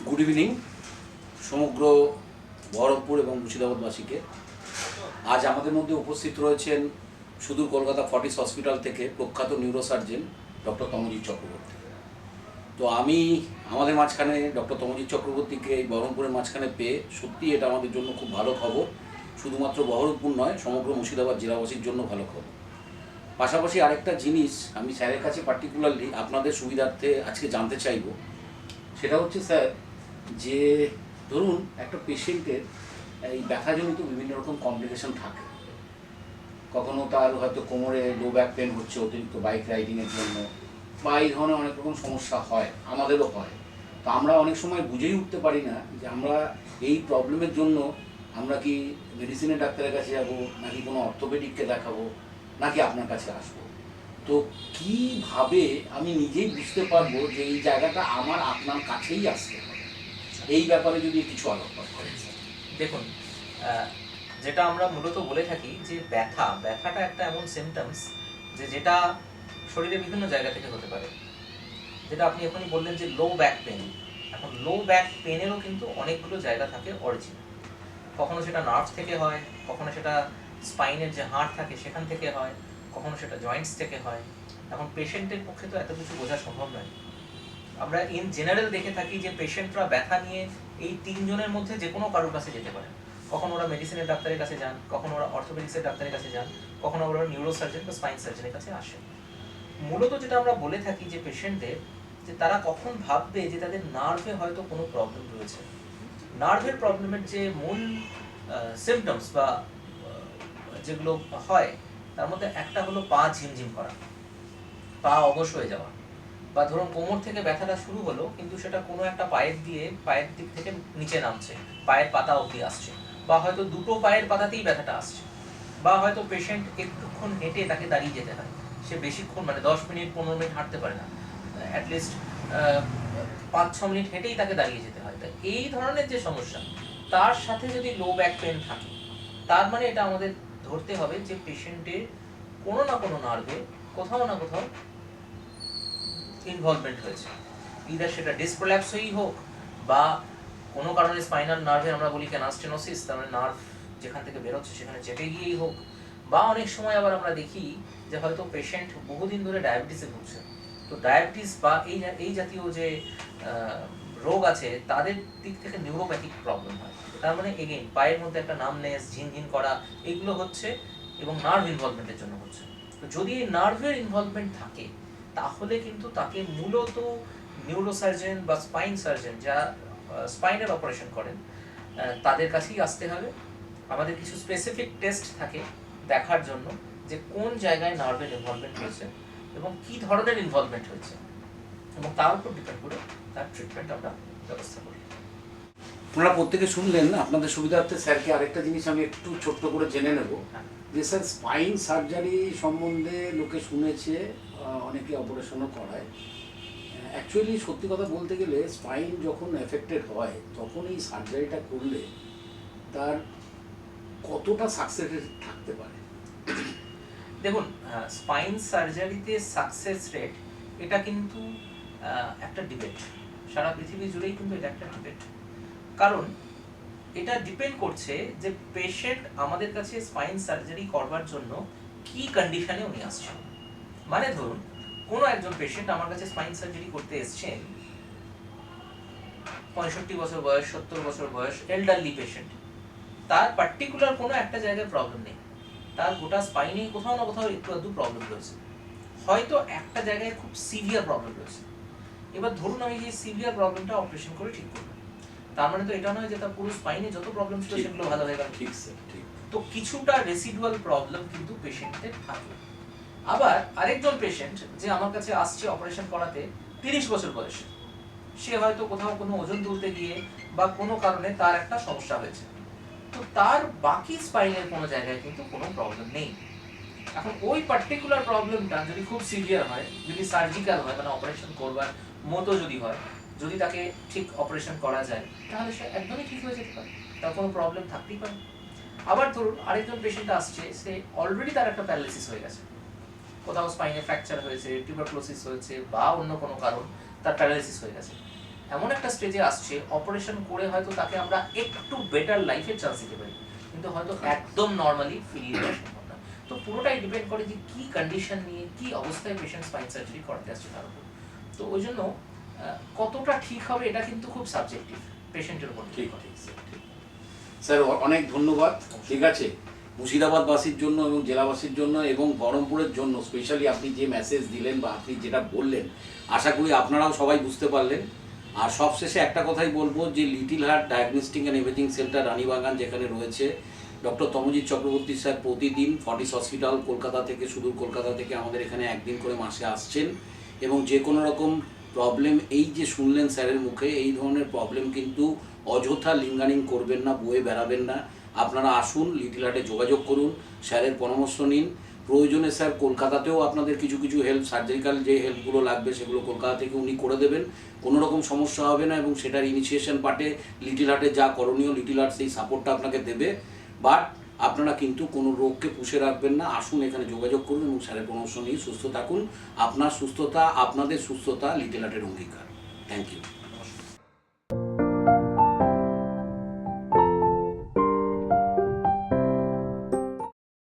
Good evening সমগ্র বহরমপুর এবং মুর্শিদাবাদবাসীকে। আজ আমাদের মধ্যে উপস্থিত রয়েছেন সুদূর কলকাতা ফর্টিস হসপিটাল থেকে প্রখ্যাত নিউরোসার্জন ডক্টর তমজিৎ চক্রবর্তী। তো আমি আমাদের মাঝখানে ডক্টর তমজিৎ চক্রবর্তীকে এই বহরমপুরের মাঝখানে পেয়ে সত্যি এটা আমাদের জন্য খুব ভালো খবর। শুধুমাত্র বহরমপুর নয়, সমগ্র মুর্শিদাবাদ জেলাবাসীর জন্য ভালো খবর। পাশাপাশি আরেকটা জিনিস আমি স্যারের কাছে পার্টিকুলারলি আপনাদের সুবিধার্থে আজকে জানতে চাইব, সেটা হচ্ছে স্যার যে ধরুন একটা পেশেন্টের এই ব্যথাজনিত বিভিন্ন রকম কমপ্লিকেশন থাকে। কখনো তার হয়তো কোমরে লো ব্যাক পেন হচ্ছে অতিরিক্ত বাইক রাইডিংয়ের জন্য, বা এই ধরনের অনেক রকম সমস্যা হয়, আমাদেরও হয়। তো আমরা অনেক সময় বুঝেই উঠতে পারি না যে আমরা এই প্রবলেমের জন্য আমরা কি মেডিসিনের ডাক্তারের কাছে যাব, নাকি কোনো অর্থোপেডিককে দেখাবো, নাকি আপনার কাছে আসবো। তো কীভাবে আমি নিজেই বুঝতে পারবো যে এই জায়গাটা আমার আপনার কাছেই আসতে হবে, এই ব্যাপারে যদি কিছু আলোকপাত করেন স্যার। দেখুন, যেটা আমরা মূলত বলে থাকি যে ব্যথাটা একটা এমন সিমটমস যেটা শরীরে বিভিন্ন জায়গা থেকে হতে পারে। যেটা আপনি এখনই বললেন যে লো ব্যাক পেন, এখন লো ব্যাক পেনেরও কিন্তু অনেকগুলো জায়গা থাকে অরিজিন। কখনো সেটা নার্ভ থেকে হয়, কখনো সেটা স্পাইনের যে হাড় থাকে সেখান থেকে হয়, কখনো সেটা জয়েন্টস থেকে হয়। এখন পেশেন্টের পক্ষে তো এত কিছু বোঝা সম্ভব নয়। আমরা ইন জেনারেল দেখে থাকি যে পেশেন্টরা ব্যথা নিয়ে এই তিনজনের মধ্যে যে কোনো কারোর কাছে যেতে পারে। কখনো ওরা মেডিসিনের ডাক্তারের কাছে যান, কখনো ওরা অর্থোপেডিক্সের ডাক্তারের কাছে যান, কখনো ওরা নিউরোসার্জন বা স্পাইন সার্জনের কাছে আসে। মূলত যেটা আমরা বলে থাকি যে পেশেন্টদের, যে তারা কখন ভাববে যে তাদের নার্ভে হয়তো কোনো প্রবলেম রয়েছে। নার্ভের প্রবলেমের যে মূল সিমটমস বা যেগুলো হয়, তার মধ্যে একটা হলো পা ঝিমঝিম করা, পা অবশ হয়ে যাওয়া, বা ধরুন কোমর থেকে ব্যথাটা শুরু হলো কিন্তু সেটা কোনো একটা পায়ের দিক থেকে নিচে নামছে, পায়ের পাতা অবধি আসছে, বা হয়তো দুটো পায়ের পাতাতেই ব্যথাটা আসছে, বা হয়তো পেশেন্ট একটুক্ষণ হেঁটে তাকে দাঁড়িয়ে যেতে হয়, সে বেশিক্ষণ মানে 10 মিনিট 15 মিনিট হাঁটতে পারে না, অ্যাটলিস্ট 5-6 মিনিট হেঁটেই তাকে দাঁড়িয়ে যেতে হয়। তাই এই ধরনের যে সমস্যা, তার সাথে যদি লো ব্যাক পেন থাকে, তার মানে এটা আমাদের ধরতে হবে যে পেশেন্টের কোনো না কোনো নার্ভে কোথাও না কোথাও ইনভলভমেন্ট হয়েছে। ইদার সেটা ডিস্ক প্রোল্যাপসই হোক, বা কোনো কারণে স্পাইনাল নার্ভে আমরা বলি ক্যানাস্টেনোসিস, তার মানে নার্ভ যেখান থেকে বেরোচ্ছে সেখানে চেপে গিয়েই হোক, বা অনেক সময় আবার আমরা দেখি যে হয়তো পেশেন্ট বহুদিন ধরে ডায়াবেটিসে ভুগছে। তো ডায়াবেটিস বা এই জাতীয় যে রোগ আছে তাদের দিক থেকে নিউরোপ্যাথিক প্রবলেম হয়। তার মানে এগেইন পায়ের মধ্যে একটা নামনেস, ঝিনঝিন করা, এইগুলো হচ্ছে এবং নার্ভ ইনভলভমেন্টের জন্য হচ্ছে। তো যদি এই নার্ভের ইনভলভমেন্ট থাকে, তাহলে কিন্তু তাকে মূলত নিউরোসার্জন বা স্পাইন সার্জন, যারা স্পাইনের অপারেশন করেন, তাদের কাছেই আসতে হবে। আমাদের কিছু স্পেসিফিক টেস্ট থাকে দেখার জন্য যে কোন জায়গায় নার্ভের ইনভলভমেন্ট হয়েছে এবং কি ধরনের ইনভলভমেন্ট হয়েছে, এবং তার উপর ডিপেন্ড করে তার ট্রিটমেন্ট আমরা ব্যবস্থা করি। আপনারা প্রত্যেকে শুনলেন। আপনাদের সুবিধার্থে স্যারকে আরেকটা জিনিস আমি একটু ছোট্ট করে জেনে নেব, যে স্যার স্পাইন সার্জারি সম্বন্ধে লোকে শুনেছে, অনেকে অপারেশনও করায়। অ্যাকচুয়ালি সত্যি কথা বলতে গেলে স্পাইন যখন এফেক্টেড হয় তখন এই সার্জারিটা করলে তার কতটা সাকসেস থাকতে পারে? দেখুন, স্পাইন সার্জারিতে সাকসেস রেট এটা কিন্তু একটা ডিবেট, সারা পৃথিবী জুড়েই কিন্তু এটা একটা ডিবেট। কারণ এটা ডিপেন্ড করছে যে পেশেন্ট আমাদের কাছে স্পাইন সার্জারি করবার জন্য কি কন্ডিশনে উনি আসছেন। মানে ধরুন কোনো একজন পেশেন্ট আমার কাছে স্পাইন সার্জারি করতে এসছেন, 65 বছর বয়স, 70 বছর বয়স, এল্ডারলি পেশেন্ট, তার পার্টিকুলার কোনো একটা জায়গায় প্রবলেম নেই, তার গোটা স্পাইনে কোথাও না কোথাও একটু আধটু প্রবলেম রয়েছে, হয়তো একটা জায়গায় খুব সিভিয়ার প্রবলেম রয়েছে। এবার ধরুন আমি যে সিভিয়ার প্রবলেমটা অপারেশন করে ঠিক করলাম, তার মানে তো এটা নয় যে তার পুরো স্পাইনে যত প্রবলেম ছিল সেগুলো ভালো হয়ে গেল। ঠিক স্যার, ঠিক। তো কিছুটা রেসিডুয়াল প্রবলেম কিন্তু পেশেন্টের থাকে। আবার আরেকজন পেশেন্ট যে আমার কাছে আসছে অপারেশন করাতে 30 বছর বয়সে, সে হয়তো কোথাও কোনো ওজন তুলতে গিয়ে বা কোনো কারণে তার একটা সমস্যা হয়েছে, তো তার বাকি স্পাইনের কোনো জায়গায় কিন্তু কোনো প্রবলেম নেই। এখন ওই পার্টিকুলার প্রবলেমটা যদি খুব সিভিয়ার হয়, যদি সার্জিক্যাল হয়, মানে অপারেশন করবার মতো যদি হয়, যদি তাকে ঠিক অপারেশন করা যায়, তাহলে সে একদমই ঠিক হয়ে যেতে পারে, তার কোনো প্রবলেম থাকতেই পারে। আবার ধরুন আরেকজন পেশেন্ট আসছে, সে অলরেডি তার একটা প্যারালাইসিস হয়ে গেছে, কোথাও স্পাইনে ফ্র্যাকচার হয়েছে, টিউবারক্লোসিস হয়েছে, বা অন্য কোনো কারণ তার প্যারালাইসিস হয়ে গেছে। এমন একটা স্টেজে আসছে অপারেশন করে হয়তো তাকে আমরা একটু বেটার লাইফের চান্স দিতে পারি, কিন্তু হয়তো একদম নর্মালি ফিরিয়ে দেওয়া সম্ভব না। তো পুরোটাই ডিপেন্ড করে যে কি কন্ডিশন নিয়ে কি অবস্থায় পেশেন্ট স্পাইন সার্জারি করতে আসছে তার উপর। তো ওই জন্য কতটা ঠিক হবে এটা কিন্তু খুব সাবজেক্টিভ, পেশেন্টের উপর ঠিক ঠিক স্যার, ঠিক স্যার, অনেক ধন্যবাদ। ঠিক আছে, মুর্শিদাবাদবাসীর জন্য এবং জেলাবাসীর জন্য এবং বহরমপুরের জন্য স্পেশালি আপনি যে মেসেজ দিলেন বা আপনি যেটা বললেন, আশা করি আপনারাও সবাই বুঝতে পারলেন। আর সবশেষে একটা কথাই বলবো যে little heart diagnostic and imaging centre Ranibagan যেখানে রয়েছে ডক্টর তমজিৎ চক্রবর্তী স্যার প্রতিদিন ফর্টিস হসপিটাল কলকাতা থেকে, সুদূর কলকাতা থেকে আমাদের এখানে একদিন করে মাসে আসছেন এবং যে কোনো রকম প্রবলেম, এই যে শুনলেন স্যারের মুখে, এই ধরনের প্রবলেম কিন্তু অযথা লিঙ্গারিং করবেন না, বয়ে বেড়াবেন না। আপনারা আসুন, লিটিল হার্টে যোগাযোগ করুন, স্যারের পরামর্শ নিন। প্রয়োজনে স্যার কলকাতাতেও আপনাদের কিছু কিছু হেল্প, সার্জারিক্যাল যে হেল্পগুলো লাগবে সেগুলো কলকাতা থেকে উনি করে দেবেন, কোনো রকম সমস্যা হবে না। এবং সেটার ইনিশিয়েশন পার্টে লিটিল হার্টে যা করণীয় লিটিল হার্ট সেই সাপোর্টটা আপনাকে দেবে। বাট আপনারা কিন্তু কোনো রোগকে পুষে রাখবেন না, আসুন এখানে যোগাযোগ করুন এবং স্যারের পরামর্শ নিয়ে সুস্থ থাকুন। আপনার সুস্থতা, আপনাদের সুস্থতা লিটিল হার্টের অঙ্গীকার। Thank you.